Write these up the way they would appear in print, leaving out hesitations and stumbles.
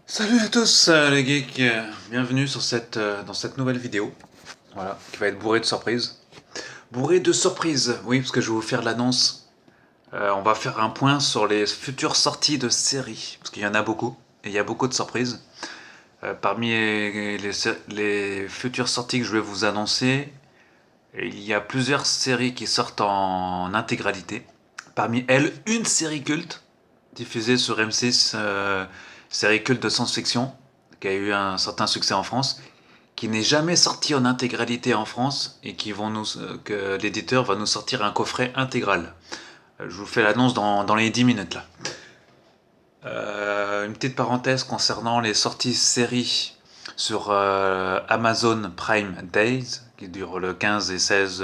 Salut à tous les geeks, bienvenue dans cette nouvelle vidéo, voilà, qui va être bourrée de surprises. Bourrée de surprises, oui, parce que je vais vous faire l'annonce. On va faire un point sur les futures sorties de séries, parce qu'il y en a beaucoup, et il y a beaucoup de surprises. Parmi les futures sorties que je vais vous annoncer, il y a plusieurs séries qui sortent en intégralité. Parmi elles, une série culte, diffusée sur M6, série culte de science-fiction, qui a eu un certain succès en France, qui n'est jamais sortie en intégralité en France et que l'éditeur va nous sortir un coffret intégral. Je vous fais l'annonce dans les 10 minutes là. Une petite parenthèse concernant les sorties séries sur Amazon Prime Days, qui durent le 15 et 16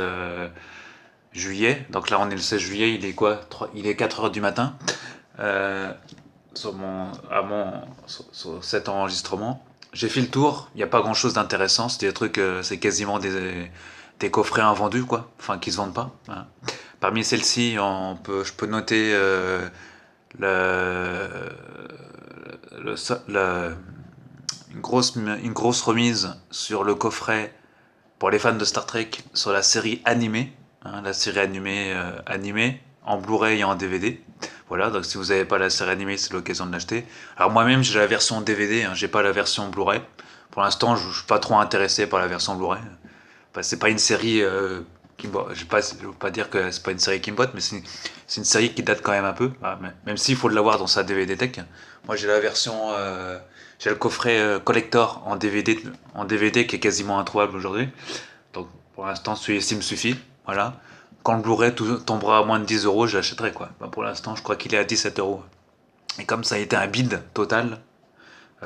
juillet. Donc là, on est le 16 juillet, il est quoi? Il est 4 heures du matin. Euh, sur cet enregistrement. J'ai fait le tour, il n'y a pas grand chose d'intéressant, c'est des trucs, c'est quasiment des coffrets invendus, quoi, enfin qui se vendent pas. Voilà. Parmi celles-ci, je peux noter le, le, le- une grosse remise sur le coffret pour les fans de Star Trek sur la série animée, hein, la série animée en Blu-ray et en DVD. Voilà, donc si vous n'avez pas la série animée, c'est l'occasion de l'acheter. Alors moi-même, j'ai la version DVD, hein, j'ai pas la version Blu-ray. Pour l'instant, je suis pas trop intéressé par la version Blu-ray. Enfin, c'est pas une série qui me botte. Je veux pas dire que c'est pas une série qui me botte, mais c'est une série qui date quand même un peu. Ah, même s'il faut l'avoir dans sa DVD Tech. Moi, j'ai la version, j'ai le coffret collector en DVD qui est quasiment introuvable aujourd'hui. Donc pour l'instant, celui-ci me suffit. Voilà. Quand le Blu-ray tombera à moins de 10 euros, je l'achèterai quoi. Bah, pour l'instant, je crois qu'il est à 17 euros. Et comme ça a été un bid total,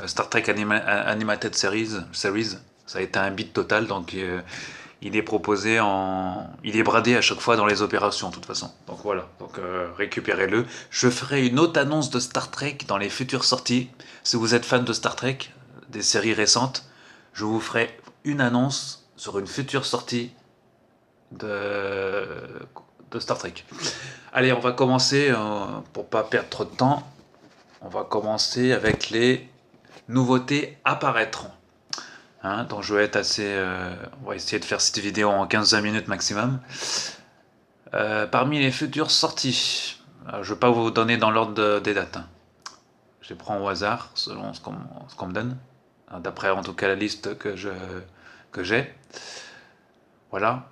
Star Trek Animated Series, ça a été un bid total, donc il est proposé il est bradé à chaque fois dans les opérations de toute façon. Donc voilà, donc récupérez-le. Je ferai une autre annonce de Star Trek dans les futures sorties. Si vous êtes fan de Star Trek, des séries récentes, je vous ferai une annonce sur une future sortie de, de Star Trek. Allez, on va commencer, pour pas perdre trop de temps, on va commencer avec les nouveautés apparaîtront. Hein, donc je vais être assez... on va essayer de faire cette vidéo en 15-20 minutes maximum. Parmi les futures sorties, je ne vais pas vous donner dans l'ordre des dates. Hein. Je les prends au hasard, selon ce qu'on me donne. D'après en tout cas la liste que j'ai. Voilà.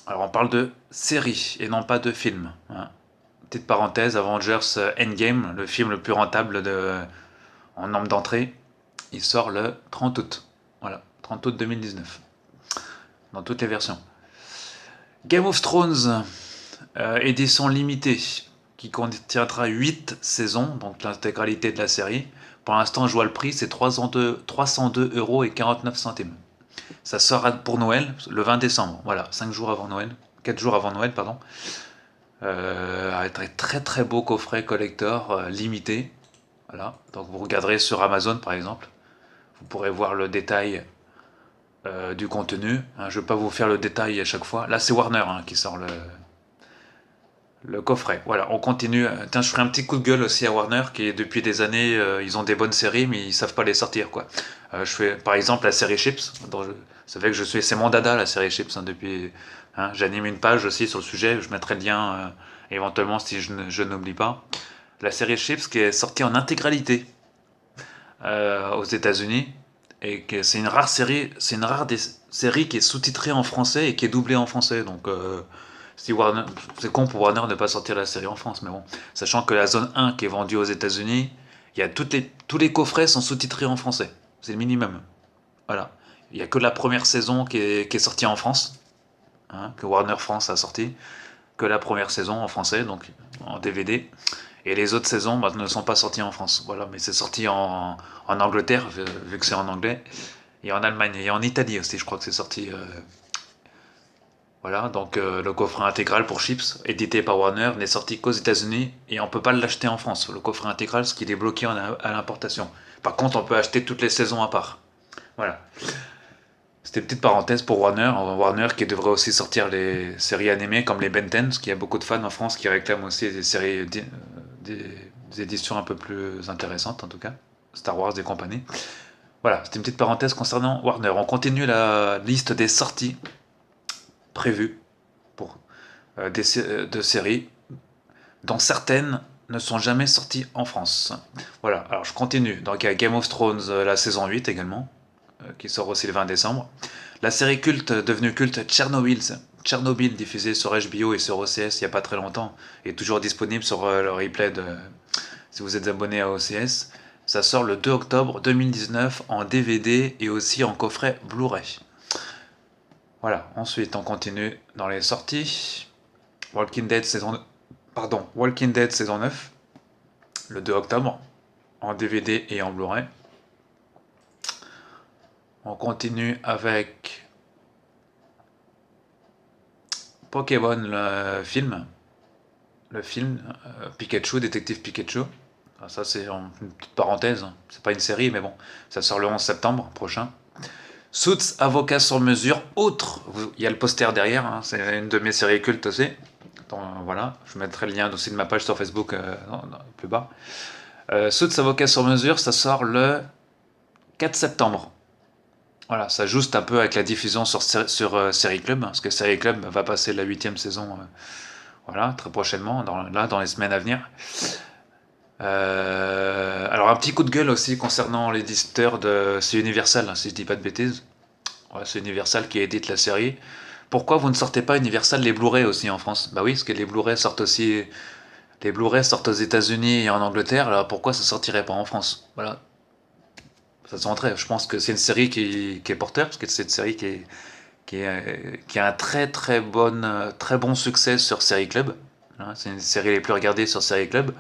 Alors on parle de séries et non pas de films. Hein. Petite parenthèse, Avengers Endgame, le film le plus rentable en nombre d'entrées, il sort le 30 août. Voilà, 30 août 2019. Dans toutes les versions. Game of Thrones, édition limitée, qui contiendra 8 saisons, donc l'intégralité de la série. Pour l'instant, je vois le prix, c'est 302 € et 49 centimes. Ça sort pour Noël, le 20 décembre. Voilà, 5 jours avant Noël. 4 jours avant Noël, pardon. Avec un très très beau coffret collector limité. Voilà, donc vous regarderez sur Amazon par exemple. Vous pourrez voir le détail du contenu. Hein, je ne vais pas vous faire le détail à chaque fois. Là, c'est Warner hein, qui sort le coffret. Voilà, on continue. Tiens, je ferai un petit coup de gueule aussi à Warner, qui depuis des années, ils ont des bonnes séries, mais ils savent pas les sortir, quoi. Je fais, par exemple, la série Chips. Ça fait que c'est mon dada, la série Chips, hein, depuis. Hein, j'anime une page aussi sur le sujet. Je mettrai le lien éventuellement si je n'oublie pas. La série Chips qui est sortie en intégralité aux États-Unis et que c'est une rare série, c'est une rare des séries qui est sous-titrée en français et qui est doublée en français. Donc si Warner, c'est con pour Warner de ne pas sortir la série en France, mais bon, sachant que la zone 1 qui est vendue aux États-Unis, il y a tous les coffrets sont sous-titrés en français. C'est le minimum. Voilà. Il n'y a que la première saison qui est sortie en France, hein, que Warner France a sorti, que la première saison en français, donc en DVD. Et les autres saisons bah, ne sont pas sorties en France. Voilà, mais c'est sorti en Angleterre, vu que c'est en anglais, et en Allemagne, et en Italie aussi, je crois que c'est sorti. Voilà, donc le coffret intégral pour Chips, édité par Warner, n'est sorti qu'aux États-Unis et on peut pas l'acheter en France. Le coffret intégral, ce qui est bloqué à l'importation. Par contre, on peut acheter toutes les saisons à part. Voilà. C'était une petite parenthèse pour Warner. Warner qui devrait aussi sortir les séries animées comme les Ben 10, parce qu'il y a beaucoup de fans en France qui réclament aussi des séries, des éditions un peu plus intéressantes en tout cas. Star Wars et compagnie. Voilà, c'était une petite parenthèse concernant Warner. On continue la liste des sorties prévues pour de séries, dont certaines ne sont jamais sorties en France. Voilà, alors je continue. Donc il y a Game of Thrones, la saison 8 également, qui sort aussi le 20 décembre. La série culte, devenue culte, Tchernobyl, diffusée sur HBO et sur OCS il n'y a pas très longtemps, est toujours disponible sur le replay si vous êtes abonné à OCS. Ça sort le 2 octobre 2019 en DVD et aussi en coffret Blu-ray. Voilà, ensuite on continue dans les sorties. Walking Dead saison 9, le 2 octobre, en DVD et en Blu-ray. On continue avec Pokémon, le film Pikachu, Détective Pikachu. Ça c'est une petite parenthèse, c'est pas une série mais bon, ça sort le 11 septembre prochain. Suits, avocat sur mesure, il y a le poster derrière, hein, c'est une de mes séries cultes aussi. Donc, voilà, je mettrai le lien aussi de ma page sur Facebook plus bas. Suits, avocat sur mesure, ça sort le 4 septembre. Voilà, ça juste un peu avec la diffusion sur Série Club, parce que Série Club va passer la 8e saison, voilà, très prochainement, dans les semaines à venir. Alors un petit coup de gueule aussi concernant l'éditeur c'est Universal, hein, si je dis pas de bêtises. Ouais, c'est Universal qui édite la série. Pourquoi vous ne sortez pas Universal les Blu-ray aussi en France? Bah oui, parce que les Blu-ray sortent aux États-Unis et en Angleterre. Alors pourquoi ça sortirait pas en France? Voilà, ça se rentrait. Je pense que c'est une série qui est porteur, parce que c'est une série qui a un très bon succès sur Série Club. Hein, c'est une série les plus regardées sur Série Club.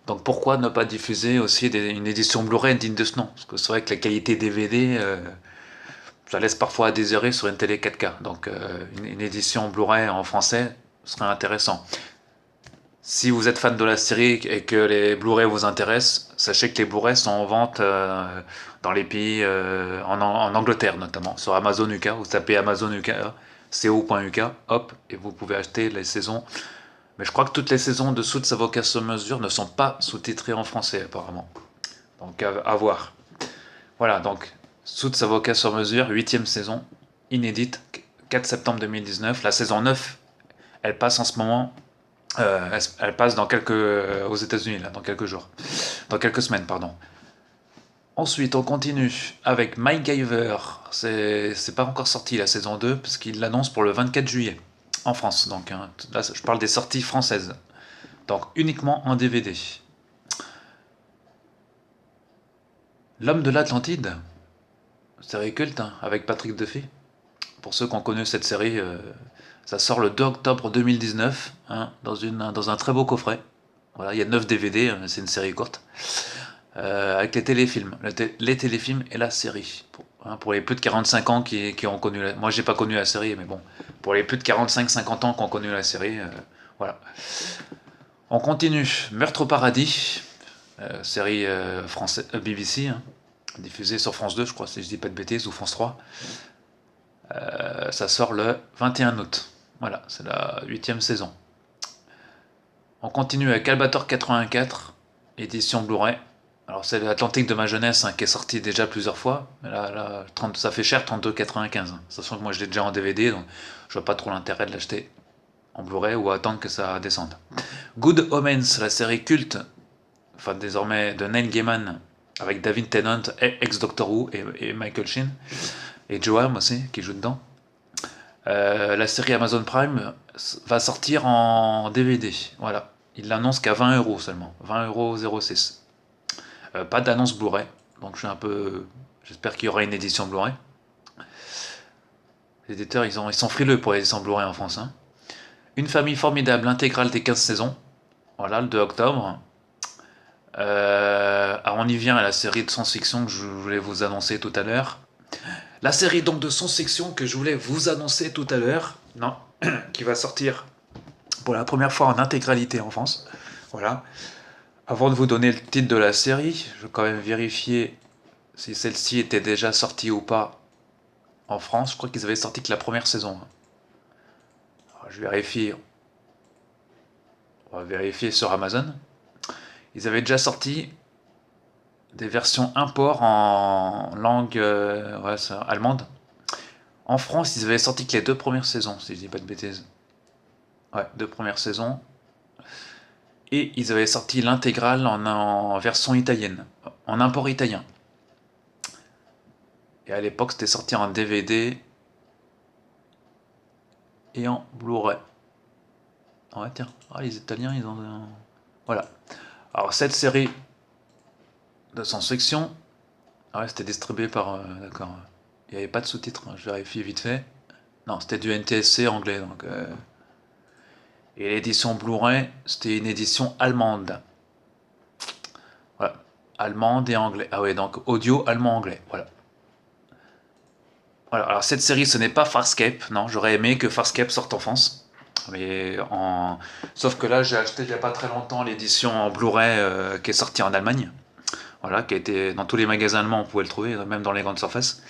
Donc pourquoi ne pas diffuser aussi une édition Blu-ray digne de ce nom? Parce que c'est vrai que la qualité DVD, ça laisse parfois à désirer sur une télé 4K. Donc une édition Blu-ray en français serait intéressant. Si vous êtes fan de la série et que les Blu-ray vous intéressent, sachez que les Blu-ray sont en vente dans les pays, en Angleterre notamment, sur Amazon UK. Vous tapez Amazon UK, co.uk, hop, et vous pouvez acheter les saisons. Mais je crois que toutes les saisons de Suits Avocat sur mesure ne sont pas sous-titrées en français apparemment. Donc à voir. Voilà, donc Suits Avocat sur mesure, 8e saison, inédite, 4 septembre 2019. La saison 9, elle passe en ce moment, elle passe aux États-Unis, là, dans quelques jours. Dans quelques semaines, pardon. Ensuite, on continue avec MacGyver. C'est pas encore sorti la saison 2, parce qu'il l'annonce pour le 24 juillet, en France. Donc hein, là, je parle des sorties françaises. Donc uniquement en DVD. L'homme de l'Atlantide, série culte, hein, avec Patrick Duffy. Pour ceux qui ont connu cette série, ça sort le 2 octobre 2019, hein, dans un très beau coffret. Voilà, il y a 9 DVD, hein, c'est une série courte. Avec les téléfilms, les téléfilms et la série. Pour les plus de 45 ans qui ont connu moi j'ai pas connu la série, mais bon, pour les plus de 45-50 ans qui ont connu la série, voilà. On continue. Meurtre au paradis, série française, BBC, hein, diffusée sur France 2, je crois, si je dis pas de bêtises, ou France 3. Ça sort le 21 août. Voilà, c'est la 8e saison. On continue avec Albator 84, édition Blu-ray. Alors c'est l'Atlantique de ma jeunesse, hein, qui est sorti déjà plusieurs fois. Mais là, ça fait cher, 32,95. Sachant que moi je l'ai déjà en DVD, donc je vois pas trop l'intérêt de l'acheter en Blu-ray ou attendre que ça descende. Good Omens, la série culte, enfin désormais de Neil Gaiman, avec David Tennant, ex-Doctor Who, et Michael Sheen, et Joe Hamm aussi, qui joue dedans. La série Amazon Prime va sortir en DVD. Voilà. Il l'annonce qu'à 20 euros seulement. 20,06 €. Pas d'annonce Blu-ray. Donc je suis un peu. J'espère qu'il y aura une édition Blu-ray. Les éditeurs, ils sont frileux pour les éditions Blu-ray en France. Hein. Une famille formidable, intégrale des 15 saisons. Voilà, le 2 octobre. Alors on y vient à la série de science-fiction que je voulais vous annoncer tout à l'heure. La série donc de science-fiction que je voulais vous annoncer tout à l'heure, non, qui va sortir pour la première fois en intégralité en France. Voilà. Avant de vous donner le titre de la série, je vais quand même vérifier si celle-ci était déjà sortie ou pas en France. Je crois qu'ils avaient sorti que la première saison. Alors, je vérifie. On va vérifier sur Amazon. Ils avaient déjà sorti des versions import en langue allemande. En France, ils avaient sorti que les 2 premières saisons, si je dis pas de bêtises. Ouais, 2 premières saisons. Et ils avaient sorti l'intégrale en version italienne, en import italien. Et à l'époque, c'était sorti en DVD et en Blu-ray. Ouais, tiens, les Italiens, ils ont. Voilà. Alors, cette série de science-fiction, ouais, c'était distribué par. D'accord. Il n'y avait pas de sous-titres, hein, je vérifie vite fait. Non, c'était du NTSC anglais, donc. Et l'édition Blu-ray, c'était une édition allemande. Voilà. Allemande et anglais. Ah ouais, donc audio allemand-anglais. Voilà. Voilà. Alors cette série, ce n'est pas Farscape. Non, j'aurais aimé que Farscape sorte en France. Mais en... Sauf que là, j'ai acheté il n'y a pas très longtemps l'édition en Blu-ray qui est sortie en Allemagne. Voilà, qui a été dans tous les magasins allemands, on pouvait le trouver, même dans les grandes surfaces.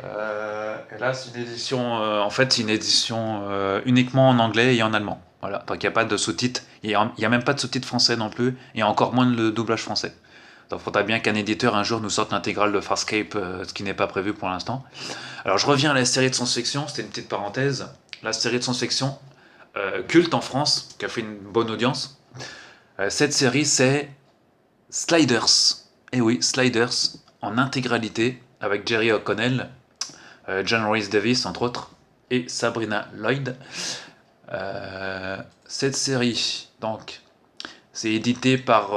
Et là, c'est une édition, en fait, c'est une édition uniquement en anglais et en allemand. Voilà, donc il n'y a pas de sous-titres, il n'y a même pas de sous-titres français non plus, et encore moins de doublage français. Donc il faudra bien qu'un éditeur un jour nous sorte l'intégrale de Farscape, ce qui n'est pas prévu pour l'instant. Alors je reviens à la série de science-fiction, c'était une petite parenthèse. La série de science-fiction culte en France, qui a fait une bonne audience. Cette série, c'est Sliders. Et oui, Sliders, en intégralité, avec Jerry O'Connell, John Rhys Davis, entre autres, et Sabrina Lloyd. Cette série, donc, c'est édité par.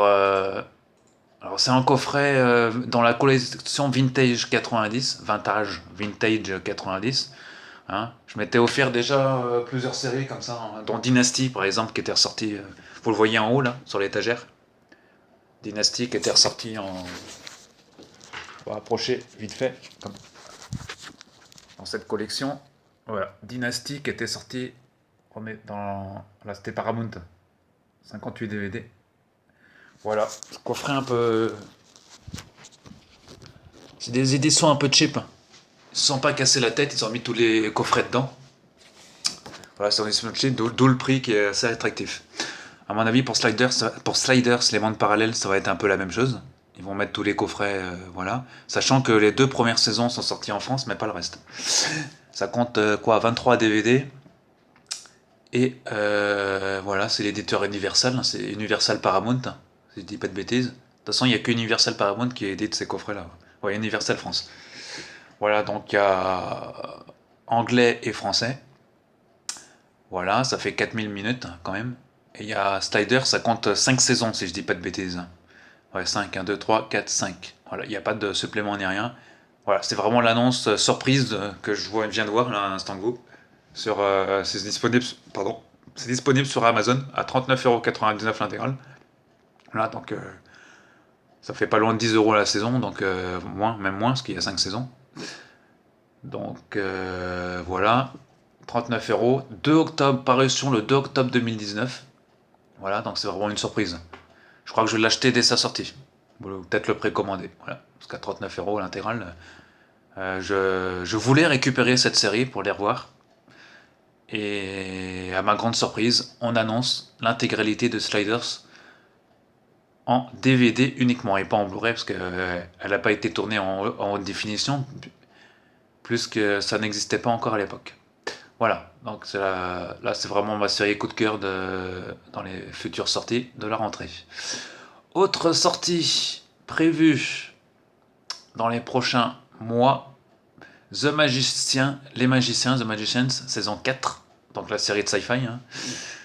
Alors, c'est un coffret dans la collection Vintage 90, Vintage 90. Hein. Je m'étais offert déjà plusieurs séries comme ça, hein, dont Dynasty par exemple, qui était ressorti. Vous le voyez en haut là, sur l'étagère. Dynasty qui était ressorti en. On va approcher vite fait, comme dans cette collection. Voilà, Dynasty qui était sorti dans. Là, c'était Paramount. 58 DVD. Voilà, ce coffret un peu. C'est des éditions un peu cheap. Ils se sont pas cassé la tête, ils ont mis tous les coffrets dedans. Voilà, c'est des éditions cheap, d'où le prix qui est assez attractif. À mon avis, pour Sliders, les mondes parallèles, ça va être un peu la même chose. Ils vont mettre tous les coffrets, voilà. Sachant que les 2 premières saisons sont sorties en France, mais pas le reste. Ça compte quoi, 23 DVD. Et voilà, c'est l'éditeur Universal, hein, c'est Universal Paramount, hein, si je dis pas de bêtises. De toute façon, il n'y a que Universal Paramount qui édite ces coffrets-là. Ouais, Universal France. Voilà, donc il y a anglais et français. Voilà, ça fait 4000 minutes hein, quand même. Et il y a Slider, ça compte 5 saisons, si je dis pas de bêtises. Ouais, 5, 1, 2, 3, 4, 5. Voilà, il n'y a pas de supplément ni rien. Voilà, c'est vraiment l'annonce surprise que viens de voir là, à l'instant que vous. C'est disponible, pardon, c'est disponible sur Amazon à 39,99€ l'intégrale. Voilà, donc ça fait pas loin de 10€ la saison, donc même moins, parce qu'il y a 5 saisons. Donc voilà, 39€, 2 octobre, parution le 2 octobre 2019. Voilà, donc c'est vraiment une surprise. Je crois que je vais l'acheter dès sa sortie. Ou peut-être le précommander. Voilà, parce qu'à 39€ l'intégrale, je voulais récupérer cette série pour les revoir. Et à ma grande surprise, on annonce l'intégralité de Sliders en DVD uniquement et pas en Blu-ray parce qu'elle n'a pas été tournée en haute définition, plus que ça n'existait pas encore à l'époque. Voilà, donc là c'est vraiment ma série coup de cœur dans les futures sorties de la rentrée. Autre sortie prévue dans les prochains mois, The Magicians, The Magicians, saison 4, donc la série de sci-fi, hein.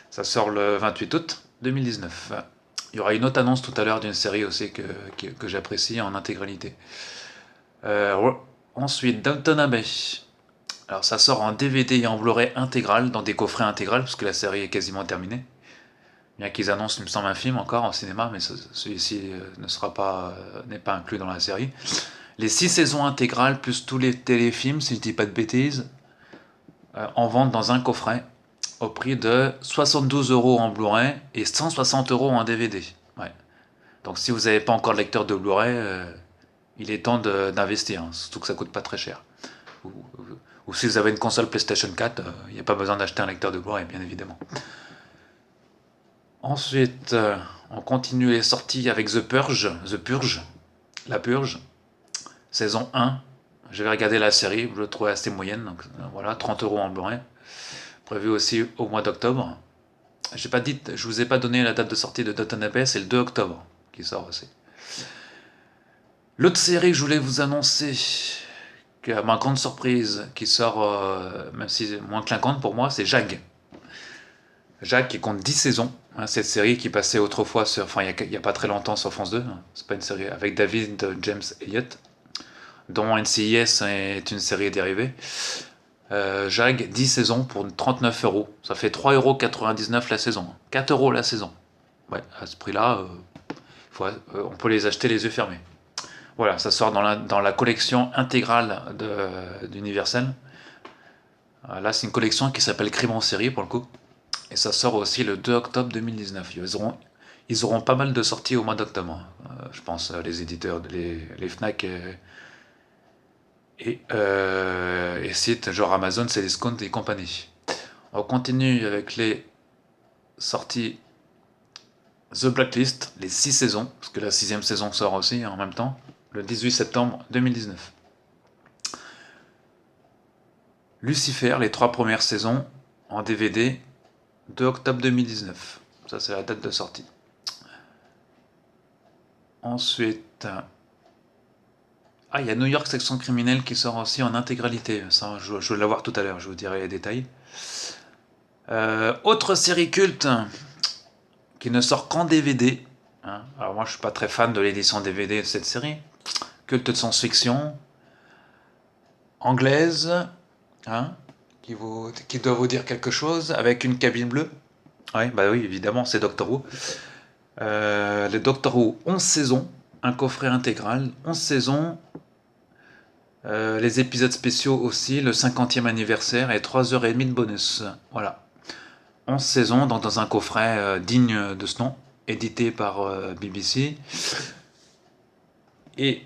Ça sort le 28 août 2019. Il y aura une autre annonce tout à l'heure d'une série aussi que j'apprécie en intégralité. Ensuite, Downton Abbey. Alors ça sort en DVD et en Blu-ray intégral, dans des coffrets intégral, parce que la série est quasiment terminée. Bien qu'ils annoncent, il me semble, un film encore en cinéma, mais celui-ci n'est pas inclus dans la série. Les 6 saisons intégrales, plus tous les téléfilms, si je dis pas de bêtises, en vente dans un coffret, au prix de 72€ en Blu-ray et 160€ en DVD. Ouais. Donc si vous n'avez pas encore de lecteur de Blu-ray, il est temps d'investir, hein, surtout que ça coûte pas très cher. Ou si vous avez une console PlayStation 4, il n'y a pas besoin d'acheter un lecteur de Blu-ray, bien évidemment. Ensuite, on continue les sorties avec The Purge. La Purge, saison 1. J'avais regardé la série, je le trouvais assez moyenne, donc voilà, 30 € en Blu-ray. Prévu aussi au mois d'octobre. Je vous ai pas donné la date de sortie de Downton Abbey, c'est le 2 octobre qui sort aussi. L'autre série que je voulais vous annoncer, qui à ma grande surprise, qui sort, même si moins clinquante pour moi, c'est Jag. Jag qui compte 10 saisons. Hein, cette série qui passait autrefois il y a pas très longtemps sur France 2. Hein, c'est pas une série avec David James Elliott, dont NCIS est une série dérivée. Jag, 10 saisons pour 39 €. Ça fait 3,99 € la saison. 4 € la saison. Ouais, à ce prix-là, on peut les acheter les yeux fermés. Voilà, ça sort dans la collection intégrale d'Universal. Là, c'est une collection qui s'appelle Crime en série pour le coup. Et ça sort aussi le 2 octobre 2019. Ils auront pas mal de sorties au mois d'octobre. Je pense, les éditeurs, les Fnac et sites genre Amazon, Cdiscount et compagnie. On continue avec les sorties The Blacklist, les 6 saisons, parce que la 6e saison sort aussi en même temps, le 18 septembre 2019. Lucifer, les 3 premières saisons en DVD, 2 octobre 2019. Ça, c'est la date de sortie. Ensuite, il y a New York Section Criminelle qui sort aussi en intégralité. Ça, je vais l'avoir tout à l'heure, je vous dirai les détails. Autre série culte qui ne sort qu'en DVD. Hein. Alors moi, je suis pas très fan de l'édition DVD de cette série. Culte de science-fiction, anglaise, hein, qui doit vous dire quelque chose, avec une cabine bleue. Ouais, bah oui, évidemment, c'est Doctor Who. Les Doctor Who, 11 saisons, un coffret intégral, 11 saisons, les épisodes spéciaux aussi, le 50e anniversaire et 3h30 de bonus. Voilà. 11 saisons dans un coffret digne de ce nom, édité par BBC. Et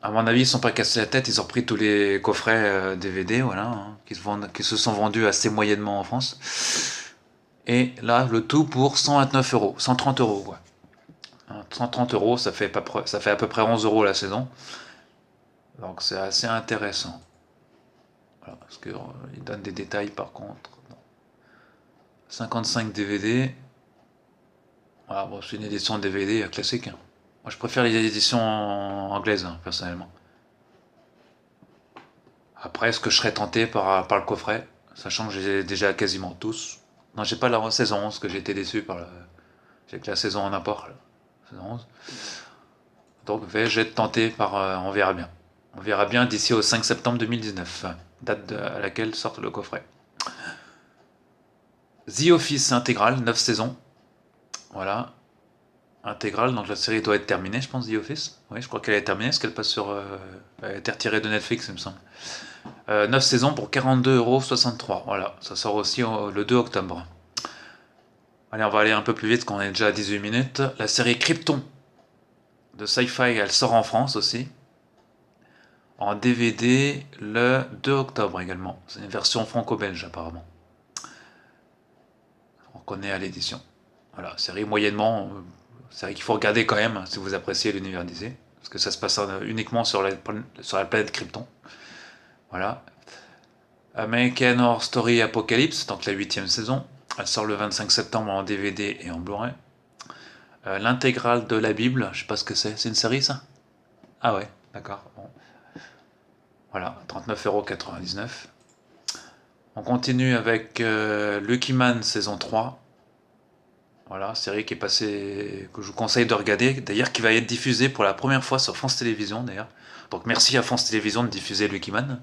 à mon avis, ils ne sont pas cassés la tête, ils ont repris tous les coffrets DVD, voilà, hein, qui se sont vendus assez moyennement en France. Et là, le tout pour 129 €, 130 €. Ouais. 130 €, ça fait à peu près 11 € la saison. Donc c'est assez intéressant. Voilà, parce qu'il donne des détails par contre. 55 DVD. Voilà, bon, c'est une édition DVD classique. Hein. Moi, je préfère les éditions anglaises, hein, personnellement. Après, est-ce que je serais tenté par le coffret, sachant que j'ai déjà quasiment tous. Non, j'ai pas la saison 11, que j'ai été déçu par j'ai que la saison en import, saison 11. Donc, vais-je être tenté par... on verra bien. On verra bien d'ici au 5 septembre 2019, date à laquelle sort le coffret. The Office intégral, 9 saisons. Voilà. Intégrale, donc la série doit être terminée, je pense, The Office. Oui, je crois qu'elle est terminée, parce qu'elle passe sur... elle a été retirée de Netflix, il me semble. 9 saisons pour 42,63 €. Voilà, ça sort aussi le 2 octobre. Allez, on va aller un peu plus vite, qu'on est déjà à 18 minutes. La série Krypton de Sci-Fi, elle sort en France aussi. En DVD le 2 octobre également. C'est une version franco-belge apparemment. On connaît à l'édition. Voilà, série moyennement... série qu'il faut regarder quand même si vous appréciez l'univers DC. Parce que ça se passe uniquement sur la planète Krypton. Voilà. American Horror Story Apocalypse, donc la 8e saison. Elle sort le 25 septembre en DVD et en Blu-ray. L'intégrale de la Bible, je sais pas ce que c'est. C'est une série ça? Ah ouais, d'accord. Bon. Voilà, 39,99 €. On continue avec Lucky Man saison 3. Voilà, série qui est passée, que je vous conseille de regarder, d'ailleurs qui va être diffusée pour la première fois sur France Télévisions d'ailleurs. Donc merci à France Télévisions de diffuser Lucky Man,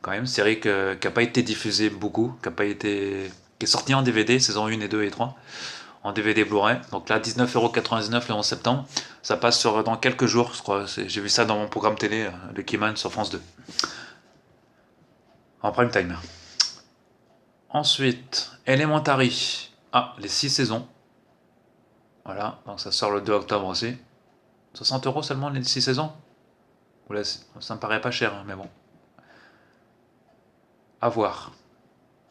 quand même, série qui n'a pas été diffusée beaucoup, qui est sortie en DVD, saison 1 et 2 et 3, en DVD Blu-ray. Donc là, 19,99 € le 11 septembre, ça passe dans quelques jours, je crois. J'ai vu ça dans mon programme télé, Lucky Man sur France 2, en prime time. Ensuite, Elementary, les 6 saisons. Voilà, donc ça sort le 2 octobre aussi. 60 € seulement les 6 saisons? Là, ça me paraît pas cher, hein, mais bon. À voir.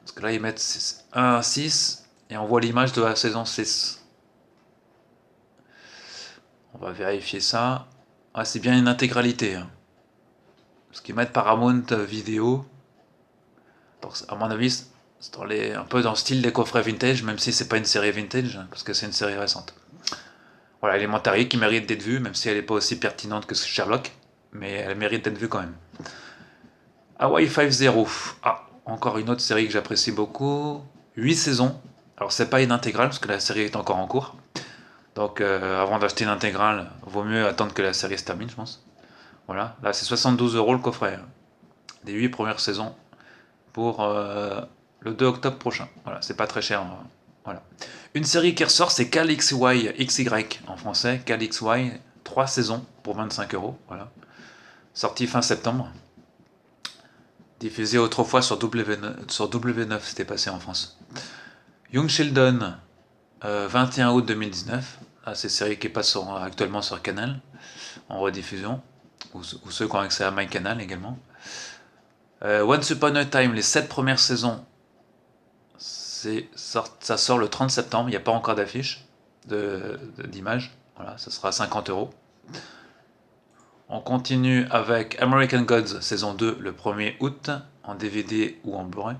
Parce que là, ils mettent 1 à 6 et on voit l'image de la saison 6. On va vérifier ça. Ah, c'est bien une intégralité, hein. Parce qu'ils mettent Paramount Vidéo. Donc, à mon avis, c'est un peu dans le style des coffrets vintage, même si c'est pas une série vintage, hein, parce que c'est une série récente. Voilà, Elementary qui mérite d'être vue, même si elle n'est pas aussi pertinente que Sherlock, mais elle mérite d'être vue quand même. Hawaii 5-0. Ah, encore une autre série que j'apprécie beaucoup. 8 saisons. Alors, c'est pas une intégrale, parce que la série est encore en cours. Donc, avant d'acheter une intégrale, vaut mieux attendre que la série se termine, je pense. Voilà, là, c'est 72 € le coffret, hein, des 8 premières saisons pour le 2 octobre prochain. Voilà, c'est pas très cher, hein. Voilà. Une série qui ressort, c'est Cal XY en français. Cal XY, 3 saisons pour 25 €. Voilà. Sorti fin septembre. Diffusé autrefois sur W9, c'était passé en France. Young Sheldon, 21 août 2019. Ah, c'est une série qui passe actuellement sur Canal, en rediffusion. Ou ceux qui ont accès à MyCanal également. Once Upon a Time, les 7 premières saisons, ça sort le 30 septembre, il n'y a pas encore d'affiche d'image. Voilà, ça sera 50 €. On continue avec American Gods, saison 2, le 1er août, en DVD ou en Blu-ray.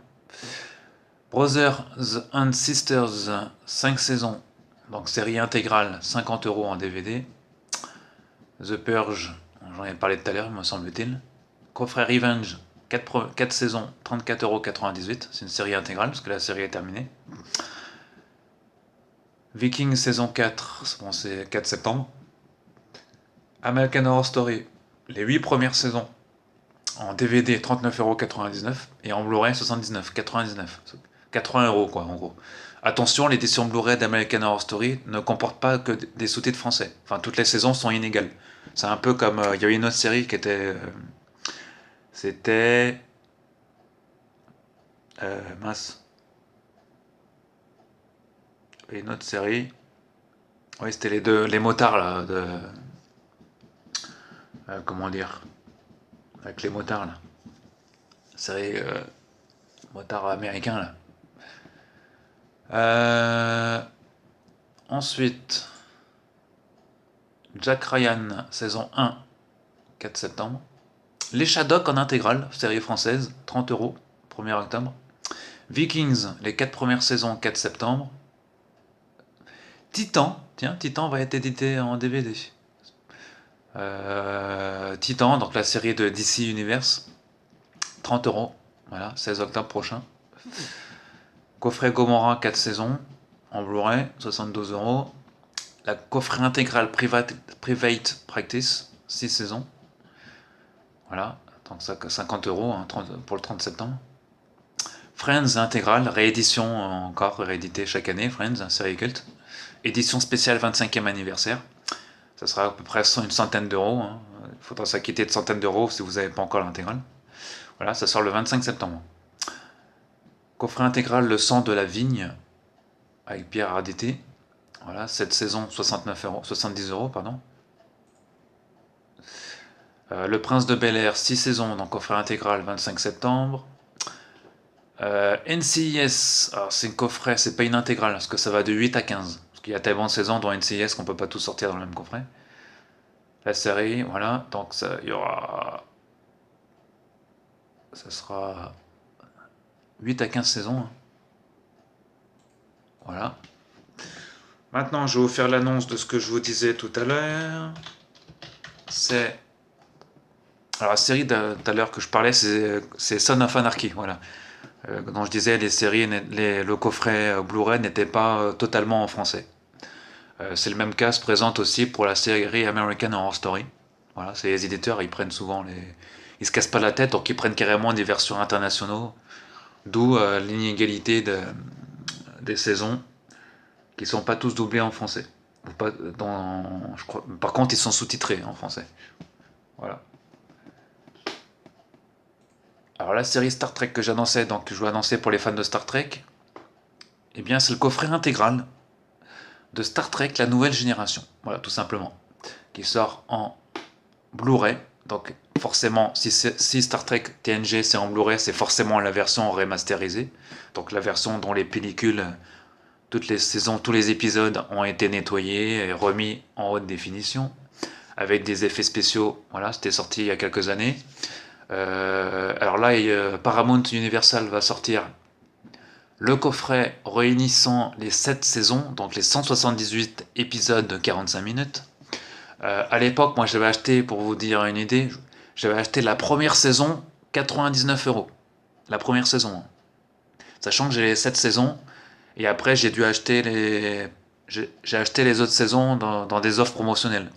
Brothers and Sisters, 5 saisons, donc série intégrale, 50 € en DVD. The Purge, j'en ai parlé tout à l'heure, me semble-t-il. Coffret Revenge, 4 saisons, 34,98 €. C'est une série intégrale, parce que la série est terminée. Vikings saison 4, bon, c'est 4 septembre. American Horror Story, les 8 premières saisons, en DVD 39,99 € et en Blu-ray 79,99 €. 80 € quoi, en gros. Attention, l'édition Blu-ray d'American Horror Story ne comporte pas que des sous-titres français. Enfin, toutes les saisons sont inégales. C'est un peu comme... il y a eu une autre série qui était... c'était... mince. Et une autre série. Oui, c'était les motards là. Comment dire? Avec les motards là. Série motards américains là. Ensuite, Jack Ryan, saison 1, 4 septembre. Les Shadocks en intégrale, série française, 30 €, 1er octobre. Vikings, les 4 premières saisons, 4 septembre. Titan, tiens, Titan va être édité en DVD. Titan, donc la série de DC Universe, 30 €, voilà, 16 octobre prochain. Coffret Gomorrah, 4 saisons, en Blu-ray, 72 €. La coffret intégral Private Practice, 6 saisons. Voilà, donc ça 50 € hein, pour le 30 septembre. Friends intégrale, réédition encore, réédité chaque année, Friends, série culte. Édition spéciale 25e anniversaire. Ça sera à peu près une centaine d'euros, hein. Il faudra s'acquitter de centaines d'euros si vous n'avez pas encore l'intégrale. Voilà, ça sort le 25 septembre. Coffret intégral Le sang de la vigne, avec Pierre Arditi. Voilà, cette saison, 70 €, pardon. Le Prince de Bel-Air, 6 saisons, donc coffret intégral, 25 septembre. NCIS, alors c'est un coffret, c'est pas une intégrale, parce que ça va de 8 à 15. Parce qu'il y a tellement de saisons dans NCIS qu'on peut pas tout sortir dans le même coffret. La série, voilà, donc il y aura... Ça sera 8 à 15 saisons, hein. Voilà. Maintenant, je vais vous faire l'annonce de ce que je vous disais tout à l'heure. C'est... Alors, la série tout à l'heure que je parlais, c'est Son of Anarchy, voilà. Dont je disais, les séries, le coffret Blu-ray n'était pas totalement en français. C'est le même cas se présente aussi pour la série American Horror Story. Voilà, c'est les éditeurs, ils prennent souvent ils se cassent pas la tête, donc ils prennent carrément des versions internationaux. D'où l'inégalité des saisons qui sont pas tous doublés en français. Pas je crois, par contre, ils sont sous-titrés en français. Voilà. Alors la série Star Trek que j'annonçais, donc que je vais annoncer pour les fans de Star Trek, eh bien c'est le coffret intégral de Star Trek La Nouvelle Génération. Voilà, tout simplement. Qui sort en Blu-ray. Donc forcément, si Star Trek TNG c'est en Blu-ray, c'est forcément la version remasterisée. Donc la version dont les pellicules, toutes les saisons, tous les épisodes ont été nettoyés et remis en haute définition. avec des effets spéciaux. Voilà, c'était sorti il y a quelques années. Alors là, Paramount Universal va sortir le coffret réunissant les 7 saisons, donc les 178 épisodes de 45 minutes. À l'époque, moi j'avais acheté, pour vous dire une idée, j'avais acheté la première saison 99 €. La première saison, hein. Sachant que j'ai les 7 saisons, et après j'ai dû acheter j'ai acheté les autres saisons dans des offres promotionnelles.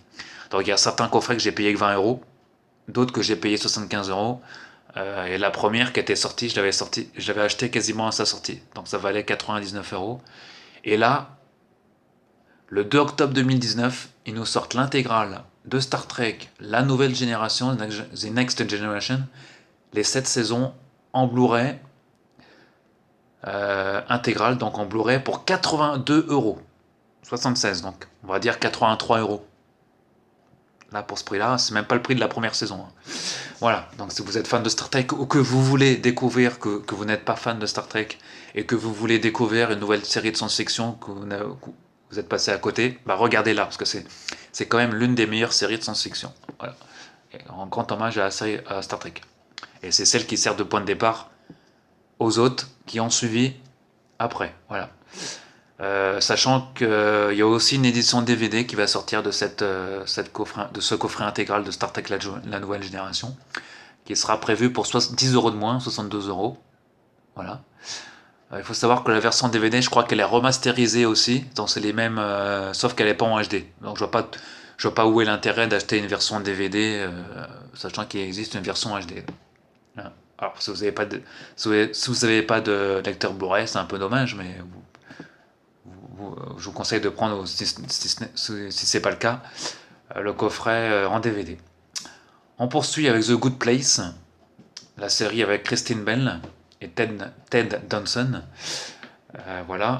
Donc il y a certains coffrets que j'ai payé que 20 €, d'autres que j'ai payé 75 €. Et la première qui était sortie, je l'avais acheté quasiment à sa sortie. Donc ça valait 99 €. Et là, le 2 octobre 2019, ils nous sortent l'intégrale de Star Trek, la nouvelle génération, The Next Generation, les 7 saisons en Blu-ray, intégrale, donc en Blu-ray pour 82,76 €. Donc on va dire 83 €. Là, pour ce prix-là, c'est même pas le prix de la première saison, hein. Voilà, donc si vous êtes fan de Star Trek ou que vous voulez découvrir, que vous n'êtes pas fan de Star Trek et que vous voulez découvrir une nouvelle série de science-fiction que vous êtes passé à côté, bah regardez-la, parce que c'est quand même l'une des meilleures séries de science-fiction. Voilà. Et en grand hommage à la série à Star Trek. Et c'est celle qui sert de point de départ aux autres qui ont suivi après. Voilà. Sachant qu'il y a aussi une édition DVD qui va sortir de ce coffret intégral de Star Trek la nouvelle génération, qui sera prévu pour 10 € de moins, 62 €. Voilà. Il faut savoir que la version DVD, je crois qu'elle est remasterisée aussi, donc c'est les mêmes, sauf qu'elle n'est pas en HD. Donc je vois pas où est l'intérêt d'acheter une version DVD, sachant qu'il existe une version HD. Voilà. Alors si vous n'avez pas de lecteur Blu-ray, c'est un peu dommage, mais je vous conseille de prendre, si c'est pas le cas, le coffret en DVD. On poursuit avec The Good Place, la série avec Christine Bell et Ted Danson. Voilà,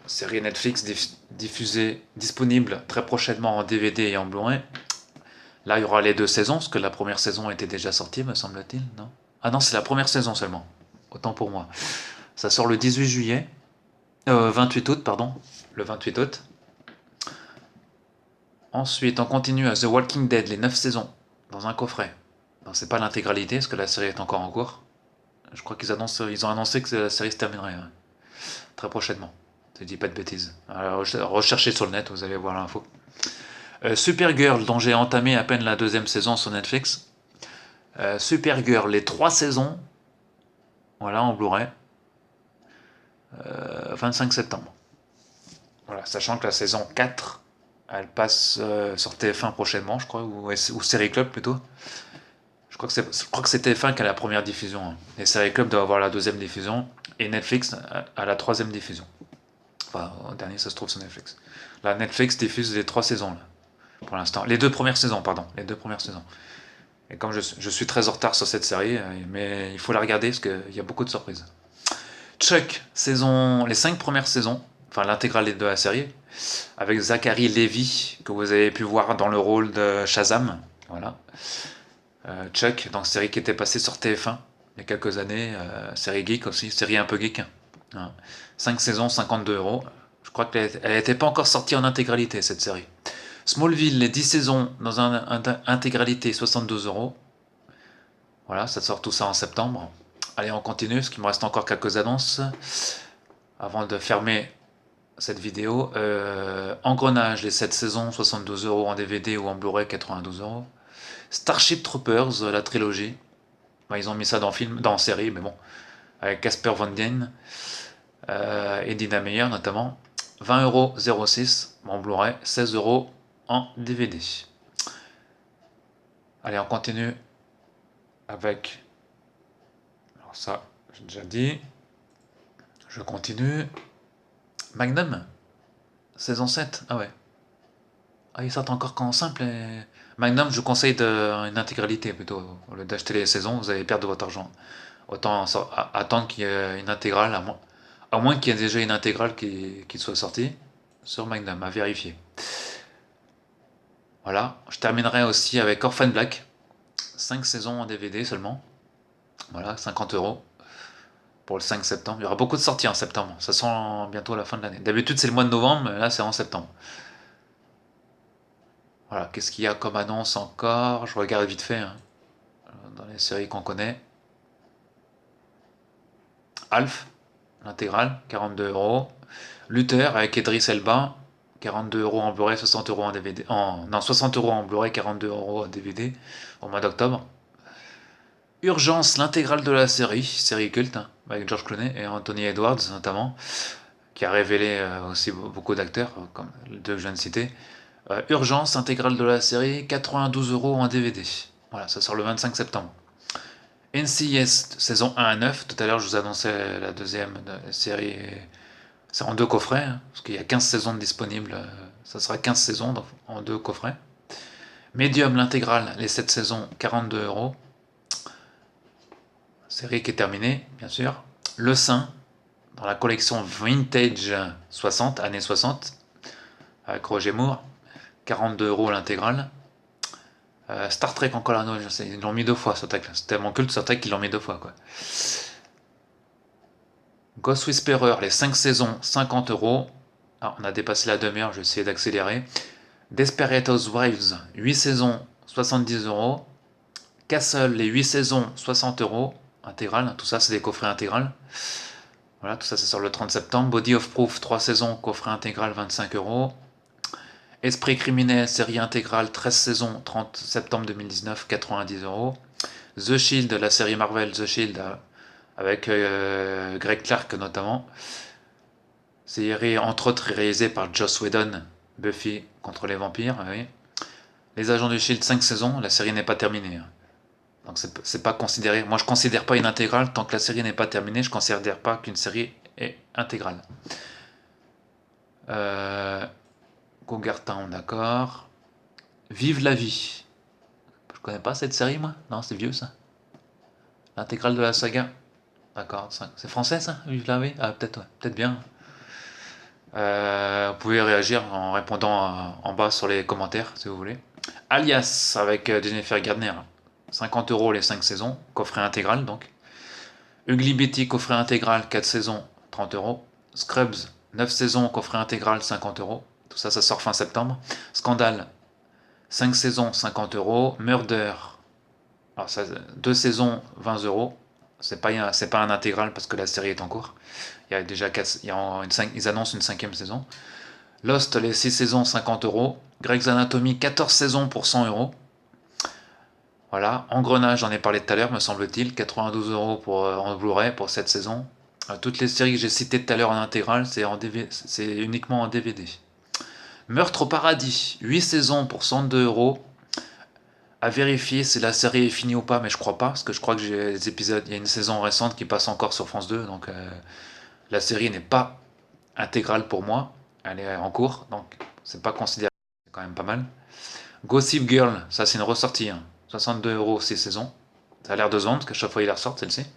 série Netflix disponible très prochainement en DVD et en Blu-ray. Là, il y aura les 2 saisons, parce que la première saison était déjà sortie, me semble-t-il, non? Ah non, c'est la première saison seulement. Autant pour moi. Ça sort le 18 juillet. 28 août, pardon. Le 28 août. Ensuite, on continue à The Walking Dead, les 9 saisons, dans un coffret. Donc, c'est pas l'intégralité, parce que la série est encore en cours. Je crois qu'ils ont annoncé que la série se terminerait, ouais, très prochainement. Je dis pas de bêtises. Alors, recherchez sur le net, vous allez voir l'info. Supergirl, dont j'ai entamé à peine la 2e saison sur Netflix. Supergirl, les 3 saisons, voilà, en Blu-ray. 25 septembre. Voilà, sachant que la saison 4, elle passe sur TF1 prochainement, je crois, ou Série Club plutôt. Je crois que c'est TF1 qui a la première diffusion, hein. Et Série Club doit avoir la 2e diffusion, et Netflix a la 3e diffusion. Enfin, au dernier, ça se trouve sur Netflix. Là, Netflix diffuse les 3 saisons, là, pour l'instant. Les 2 premières saisons, pardon. Les 2 premières saisons. Et comme je suis très en retard sur cette série, mais il faut la regarder, parce qu'il y a beaucoup de surprises. Chuck, les 5 premières saisons, enfin l'intégrale de la série, avec Zachary Levi, que vous avez pu voir dans le rôle de Shazam. Voilà. Chuck, donc série qui était passée sur TF1 il y a quelques années, série geek aussi, série un peu geek. Hein. 5 saisons, 52 €. Je crois qu'elle n'était pas encore sortie en intégralité, cette série. Smallville, les 10 saisons dans intégralité, 72 €. Voilà, ça sort tout ça en septembre. Allez, on continue, parce qu'il me reste encore quelques annonces avant de fermer cette vidéo. Engrenage, les 7 saisons, 72 € en DVD ou en Blu-ray, 92 €. Starship Troopers, la trilogie. Bah, ils ont mis ça dans série, mais bon. Avec Casper Van Dien et Dina Meyer notamment. 20,06 € en Blu-ray, 16 € en DVD. Allez, on continue avec... Alors ça, j'ai déjà dit. Je continue. Magnum, saison 7. Ah ouais. Ah, ils sortent encore qu'en simple. Magnum, je vous conseille une intégralité plutôt. Au lieu d'acheter les saisons, vous allez perdre votre argent. Autant attendre qu'il y ait une intégrale, à moins qu'il y ait déjà une intégrale qui soit sortie sur Magnum, à vérifier. Voilà. Je terminerai aussi avec Orphan Black. 5 saisons en DVD seulement. Voilà, 50 € pour le 5 septembre. Il y aura beaucoup de sorties en septembre. Ça sent bientôt la fin de l'année. D'habitude, c'est le mois de novembre, mais là, c'est en septembre. Voilà, qu'est-ce qu'il y a comme annonce encore? Je regarde vite fait, hein, dans les séries qu'on connaît. Alf, l'intégrale, 42 €. Luther avec Idris Elba, 42 € en Blu-ray, 60 € en DVD. Non, 60 € en Blu-ray, 42 € en DVD au mois d'octobre. Urgence, l'intégrale de la série culte, hein, avec George Clooney et Anthony Edwards notamment, qui a révélé aussi beaucoup d'acteurs, comme les deux que je viens de citer. Urgence, intégrale de la série, 92 € en DVD. Voilà, ça sort le 25 septembre. NCIS, saison 1 à 9. Tout à l'heure, je vous annonçais la deuxième série. C'est en deux coffrets, hein, parce qu'il y a 15 saisons disponibles. Ça sera 15 saisons donc, en deux coffrets. Medium, l'intégrale, les 7 saisons, 42 €. Série qui est terminée, bien sûr. Le Saint, dans la collection Vintage 60, années 60, avec Roger Moore, 42 € l'intégrale. Star Trek encore la nouvelle, ils l'ont mis 2 fois, Star Trek. C'est tellement culte Star Trek qu'ils l'ont mis 2 fois, quoi. Ghost Whisperer, les 5 saisons, 50 €. Ah, on a dépassé la demi-heure, je vais essayer d'accélérer. Desperate Housewives, 8 saisons, 70 €. Castle, les 8 saisons, 60 € intégrale. Tout ça, c'est des coffrets intégrales. Voilà, tout ça, c'est sur le 30 septembre. Body of Proof, 3 saisons, coffret intégral, 25 €. Esprit criminel, série intégrale, 13 saisons, 30 septembre 2019, 90 €. The Shield, la série Marvel The Shield, avec Greg Clark notamment. Série entre autres réalisée par Joss Whedon, Buffy contre les vampires. Oui. Les Agents du Shield, 5 saisons, la série n'est pas terminée. Donc c'est pas considéré. Moi je considère pas une intégrale tant que la série n'est pas terminée. Je considère pas qu'une série est intégrale. Cougar d'accord. Vive la vie. Je connais pas cette série moi. Non, c'est vieux ça. L'intégrale de la saga. D'accord. C'est français ça. Vive la vie. Ah peut-être ouais. Peut-être bien. Vous pouvez réagir en répondant en bas sur les commentaires si vous voulez. Alias avec Jennifer Gardner. 50 € les 5 saisons, coffret intégral donc. Ugly Betty, coffret intégral, 4 saisons, 30 €. Scrubs, 9 saisons, coffret intégral, 50 €. Tout ça, ça sort fin septembre. Scandale, 5 saisons, 50 €. Murder, alors ça, 2 saisons, 20 €. C'est pas un intégral parce que la série est en cours. Il y a déjà 4, ils annoncent une 5e saison. Lost, les 6 saisons, 50 €. Grey's Anatomy, 14 saisons pour 100 €. Voilà, Engrenage, j'en ai parlé tout à l'heure, me semble-t-il, 92 € en Blu-ray pour cette saison. Toutes les séries que j'ai citées tout à l'heure en intégrale, c'est uniquement en DVD. Meurtre au paradis, 8 saisons pour 102 €. À vérifier si la série est finie ou pas, mais je crois pas, parce que je crois que j'ai des épisodes, il y a une saison récente qui passe encore sur France 2, donc la série n'est pas intégrale pour moi, elle est en cours, donc c'est pas considéré, c'est quand même pas mal. Gossip Girl, ça c'est une ressortie, hein. 62 € 6 saisons. Ça a l'air de se vendre, parce qu'à chaque fois il la ressort celle-ci.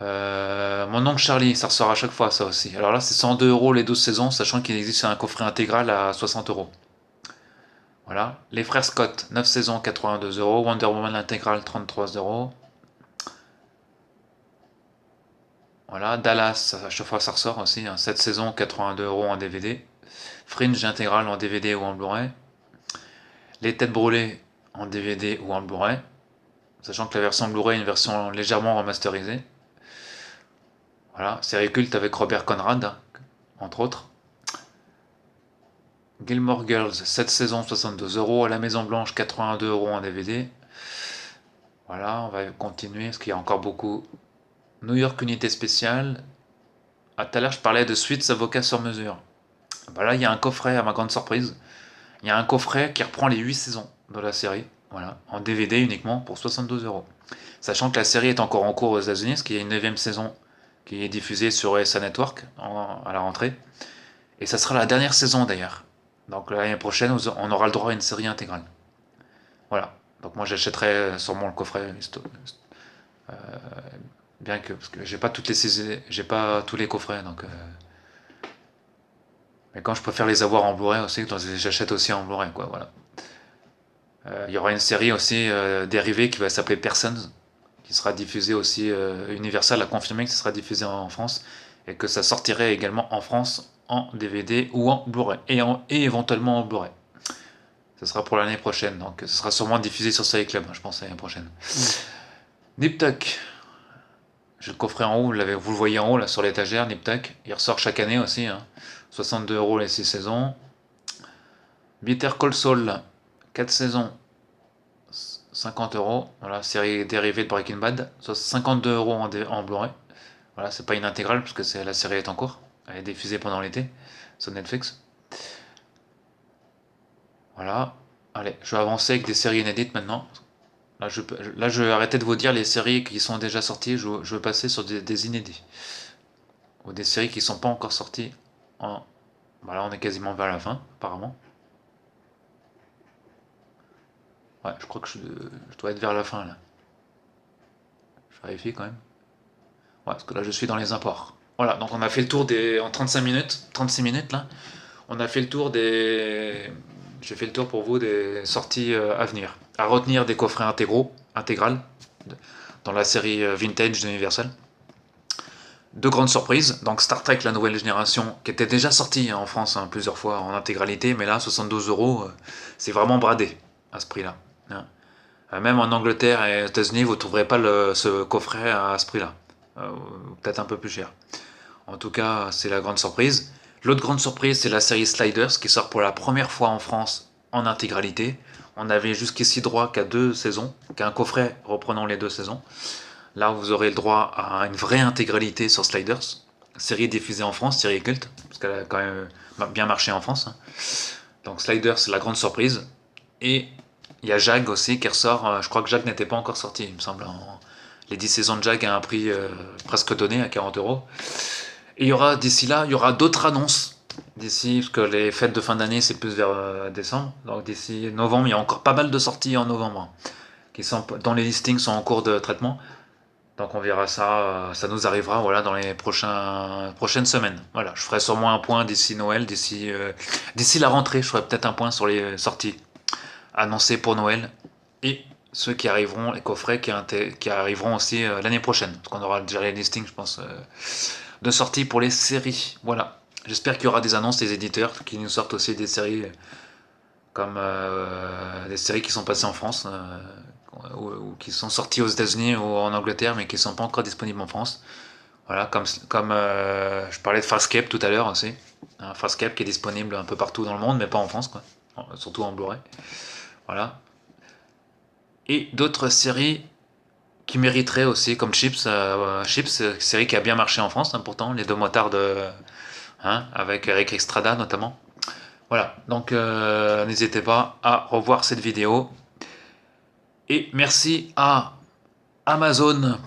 Mon oncle Charlie, ça ressort à chaque fois ça aussi. Alors là c'est 102 € les 12 saisons, sachant qu'il existe un coffret intégral à 60 €. Voilà. Les Frères Scott, 9 saisons, 82 €. Wonder Woman intégrale, 33 €. Voilà. Dallas, à chaque fois ça ressort aussi, hein. 7 saisons, 82 € en DVD. Fringe intégrale en DVD ou en Blu-ray. Les Têtes Brûlées en DVD ou en Blu-ray, sachant que la version Blu-ray est une version légèrement remasterisée. Voilà, série culte avec Robert Conrad, entre autres. Gilmore Girls, 7 saisons, 62 €. À la Maison Blanche, 82 € en DVD. Voilà, on va continuer, parce qu'il y a encore beaucoup. New York Unité Spéciale. Tout à l'heure, je parlais de Suits Avocats sur mesure. Bah là, il y a un coffret, à ma grande surprise. Il y a un coffret qui reprend les 8 saisons de la série, voilà, en DVD uniquement pour 72 €. Sachant que la série est encore en cours aux États-Unis, parce qu'il y a une 9e saison qui est diffusée sur USA Network à la rentrée. Et ça sera la dernière saison d'ailleurs. Donc l'année prochaine, on aura le droit à une série intégrale. Voilà. Donc moi j'achèterai sûrement le coffret, bien que parce que j'ai pas tous les coffrets, donc. Mais quand je préfère les avoir en Blu-ray aussi, j'achète aussi en Blu-ray, quoi, voilà. Il y aura une série aussi dérivée qui va s'appeler Persons, qui sera diffusée aussi. Universal a confirmé que ce sera diffusé en France et que ça sortirait également en France en DVD ou en Blu-ray et éventuellement en Blu-ray. Ce sera pour l'année prochaine, donc ce sera sûrement diffusé sur Série Club, je pense, l'année prochaine. Nip Tuck. J'ai le coffret en haut, vous le voyez en haut là sur l'étagère, Nip Tuck. Il ressort chaque année aussi, hein. 62 € les 6 saisons. Better Call Saul, 4 saisons, 50 €. Voilà, série dérivée de Breaking Bad, soit 52 € en Blu-ray. Voilà, c'est pas une intégrale parce que la série est en cours. Elle est diffusée pendant l'été sur Netflix. Voilà. Allez, je vais avancer avec des séries inédites maintenant. Là, je vais arrêter de vous dire les séries qui sont déjà sorties. Je veux passer sur des inédits. Ou des séries qui sont pas encore sorties. Voilà, on est quasiment vers la fin, apparemment. Ouais, je crois que je dois être vers la fin, là. Je vérifie quand même. Ouais, parce que là, je suis dans les imports. Voilà, donc on a fait le tour en 35 minutes, 36 minutes, là. On a fait le tour J'ai fait le tour pour vous des sorties à venir. À retenir des coffrets intégrales, dans la série Vintage d'Universal. Deux grandes surprises. Donc Star Trek, la nouvelle génération, qui était déjà sortie en France plusieurs fois en intégralité, mais là, 72 €, c'est vraiment bradé à ce prix-là. Hein. Même en Angleterre et aux États-Unis, vous ne trouverez pas ce coffret à ce prix-là. Peut-être un peu plus cher. En tout cas, c'est la grande surprise. L'autre grande surprise, c'est la série Sliders qui sort pour la première fois en France en intégralité. On avait jusqu'ici droit qu'à 2 saisons, qu'à un coffret reprenant les 2 saisons. Là, vous aurez le droit à une vraie intégralité sur Sliders. Série diffusée en France, série culte, parce qu'elle a quand même bien marché en France. Hein. Donc Sliders, c'est la grande surprise. Et il y a Jag aussi qui ressort. Je crois que Jag n'était pas encore sorti, il me semble. Les 10 saisons de Jag à un prix presque donné, à 40 €. Et il y aura d'ici là, il y aura d'autres annonces. D'ici, parce que les fêtes de fin d'année, c'est plus vers décembre. Donc d'ici novembre, il y a encore pas mal de sorties en novembre, dont les listings sont en cours de traitement. Donc on verra ça, ça nous arrivera voilà, dans les prochaines semaines. Voilà, je ferai sûrement un point d'ici Noël, d'ici la rentrée, je ferai peut-être un point sur les sorties annoncées pour Noël. Et ceux qui arriveront, les coffrets qui arriveront aussi l'année prochaine. Parce qu'on aura déjà les listings, je pense, de sorties pour les séries. Voilà. J'espère qu'il y aura des annonces des éditeurs qui nous sortent aussi des séries comme des séries qui sont passées en France ou qui sont sorties aux États-Unis ou en Angleterre mais qui ne sont pas encore disponibles en France. Voilà, comme je parlais de Farscape tout à l'heure aussi. Farscape qui est disponible un peu partout dans le monde mais pas en France, quoi. Surtout en Blu-ray. Voilà. Et d'autres séries qui mériteraient aussi, comme Chips, série qui a bien marché en France, pourtant, Les Deux Motards avec Eric Estrada notamment. Voilà, donc n'hésitez pas à revoir cette vidéo. Et merci à Amazon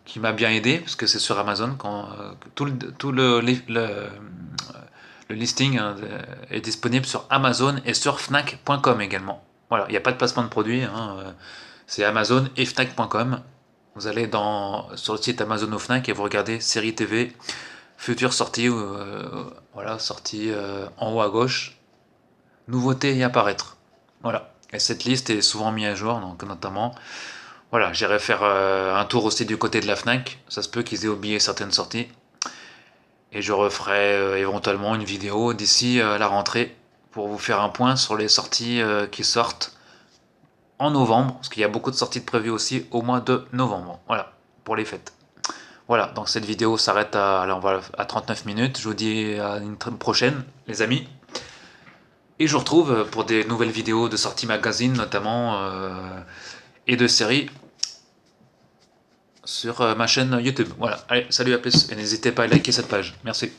qui m'a bien aidé, parce que c'est sur Amazon quand tout le listing est disponible sur Amazon et sur Fnac.com également. Voilà, il n'y a pas de placement de produit, c'est Amazon et Fnac.com. Vous allez sur le site Amazon ou Fnac et vous regardez série TV, future sortie, voilà, sortie en haut à gauche, nouveautés et apparaître. Voilà, et cette liste est souvent mise à jour, donc notamment, voilà, j'irai faire un tour aussi du côté de la Fnac, ça se peut qu'ils aient oublié certaines sorties, et je referai éventuellement une vidéo d'ici la rentrée pour vous faire un point sur les sorties qui sortent en novembre, parce qu'il y a beaucoup de sorties de prévues aussi au mois de novembre, voilà, pour les fêtes. Voilà, donc cette vidéo s'arrête à 39 minutes, je vous dis à une prochaine, les amis, et je vous retrouve pour des nouvelles vidéos de sorties magazine notamment, et de séries, sur ma chaîne YouTube. Voilà, allez, salut, à plus, et n'hésitez pas à liker cette page, merci.